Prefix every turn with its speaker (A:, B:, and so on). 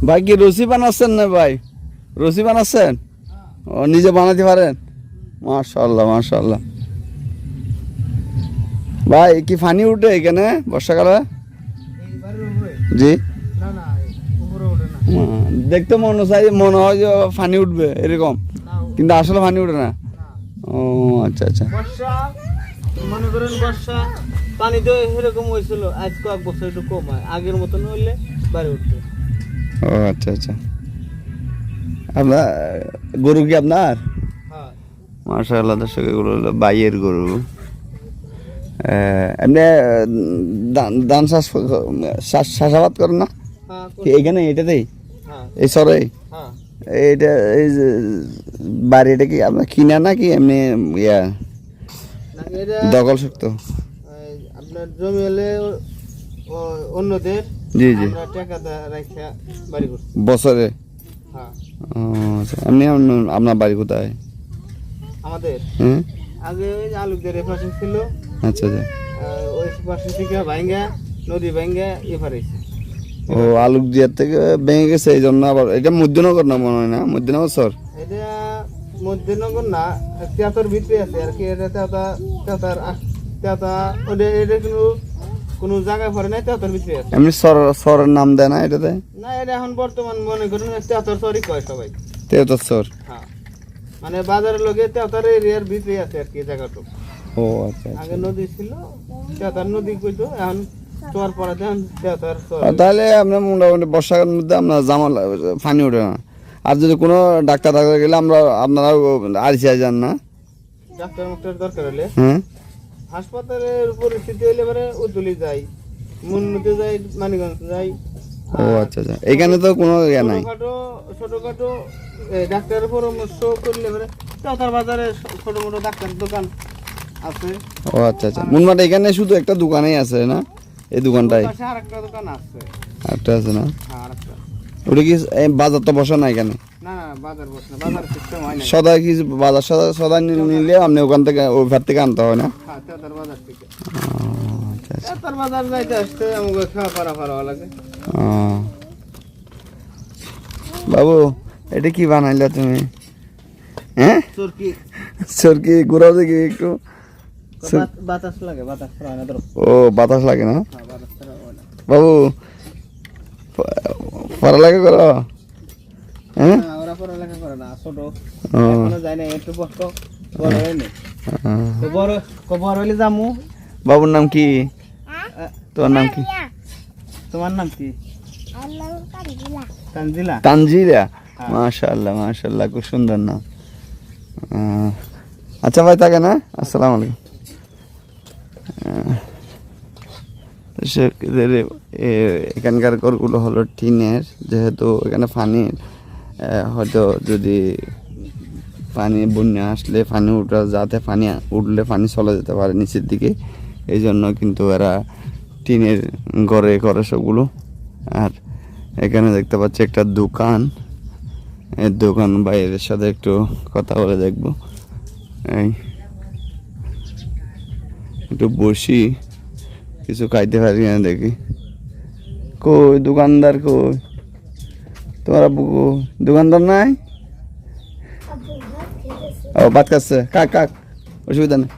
A: ভাই কি রসি বানাচ্ছেন না ভাই? রসি বানাচ্ছেন? ও নিজে বানাতে পারেন? মাশাআল্লাহ মাশাআল্লাহ। ভাই কি পানি উঠে এখানে বর্ষাকালে? জি দেখতে মনে হয় যে পানি উঠবে এরকম, কিন্তু আসলে পানি উঠে না। ও আচ্ছা আচ্ছা।
B: মনে করেন বর্ষা পানি তো এরকম হয়েছিল, আজ কয়েক বছর একটু কম হয়, আগের মতন হইলে বাড়ি উঠবে।
A: ও আচ্ছা আচ্ছা। আপনার গরু কি আপনার?
B: হ্যাঁ
A: মাশাআল্লাহ, দর্শক এগুলো হলো বাইয়ের গরু। এমনি ধান চাষাবাদ করেন না এইখানে এটাতেই? এই সরে
B: হ্যাঁ
A: এইটা এই যে বাড়িটা কি আপনার কিনা নাকি এমনি ইয়া দখল শক্ত?
B: আপনার জমি হলে অন্যদের,
A: জি জি,
B: আমরা টাকা রাখা বাড়ি করছি
A: বছরে।
B: হ্যাঁ
A: এমনি আপনার বাড়ি কোথায়?
B: আমাদের
A: হ্যাঁ
B: আগে ওই আলুদের পাশে ছিল,
A: আচ্ছা আচ্ছা।
B: ওই পাশে থেকে ভাঙ্গা নদী ভাঙ্গা এপারে
A: ও আলুক দিয়ার থেকে ভেঙে গেছে এই জন্য। আবার এটা মধ্যনগর না মনে হয়? না মধ্যনগর স্যার,
B: এটা মধ্যনগর না, তেতার ভিতরে আছে আর কি। এটা তেতা ওটা এটা কোনো জায়গায় পড়ে নাই, তেতার ভিতরে আছে।
A: এমনি সরের নাম দেয় না এটাতে?
B: না এটা এখন বর্তমান মনে করুন তেতার সরই কয় সবাই।
A: তেতর সর?
B: হ্যাঁ মানে বাজারের লগে তেতার এরিয়ার ভিতরে আছে আর কি জায়গাটা।
A: ও আচ্ছা আচ্ছা।
B: আগে নদী ছিল, তেতার নদী কইতো, এখন চর পড়াতে এখন তেতার সর।
A: তাহলে আপনার মোটামুটি বর্ষাকালের মধ্যে আপনার জামা পানি ওঠে না। আর যদি কোনো ডাক্তার গেলে আমরা আপনারা আরিসা যান না?
B: ডাক্তার মাক্তার দরকার হলে
A: হ্যাঁ
B: হাসপাতালের পরিস্থিতি হইলে পরে উদুলি যাই, মুন্নুতে যাই, মানিগঞ্জ যাই।
A: ও আচ্ছা আচ্ছা। এখানে তো কোনো ইয়ে নাই?
B: ছোটখাটো ডাক্তারের পরামর্শ করলে পরে তেতার বাজারে ছোট মোটো ডাক্তার দোকান আছে।
A: ও আচ্ছা আচ্ছা। মুনমাটা এখানে শুধু একটা দোকানেই আছে না? এই দোকানটাই?
B: পাশে আরেকটা দোকান আছে।
A: একটা আছে না?
B: হ্যাঁ আরেকটা।
A: ওটা কি বাজার তো বসে না এখানে?
B: না না বাজার বসে না, বাজার সিস্টেম হয় না।
A: সদাই কি বাজার সদাই নিলে আপনি ওখান থেকে ওই ভাত থেকে আনতে হয় না?
B: হ্যাঁ তেতার বাজার থেকে।
A: আচ্ছা আচ্ছা।
B: তেতার বাজার যাইতে আসতে আমাকে খাওয়া পারা লাগে।
A: বাবু এটা কি বানাইলা তুমি? হ্যাঁ
B: চরকি
A: সরকি ঘুরাও দেখি একটু।
B: বাতাস লাগে, বাতাস হয় না ধরো।
A: ও বাতাস লাগে না?
B: হ্যাঁ বাতাস ছাড়া হয় না।
A: বাবু পড়ালেখা করো? হ্যাঁ
B: না, ওরা পড়ালেখা করে না, ছোট
A: ও,
B: এখনো যায় না, একটু বড় হয়নি তো। বড় হইলে যামু।
A: বাবুর নাম কি? তোমার নাম কি?
B: তোমার নাম কি? তানজিলা।
A: তানজিরা? মাশাআল্লাহ মাশাআল্লাহ, খুব সুন্দর নাম। আচ্ছা ভাই থাকে না? আসসালামু আলাইকুম। এখানকার ঘরগুলো হলো টিনের, যেহেতু এখানে পানি হয়তো যদি পানি বন্যা আসলে পানি উঠা, যাতে পানি উঠলে পানি চলে যেতে পারে নিচের দিকে, এই জন্য কিন্তু এরা টিনের ঘরে করে সবগুলো। আর এখানে দেখতে পাচ্ছি একটা দোকান, এই দোকান বাইরের সাথে একটু কথা বলে দেখবো। এই একটু বসি, কিছু খাইতে পারি না দেখি। কই দোকানদার কই? তোমার আব্বু কই? দোকানদার নাই? ও ভাত খাচ্ছে, কাক কাক, অসুবিধা নেই।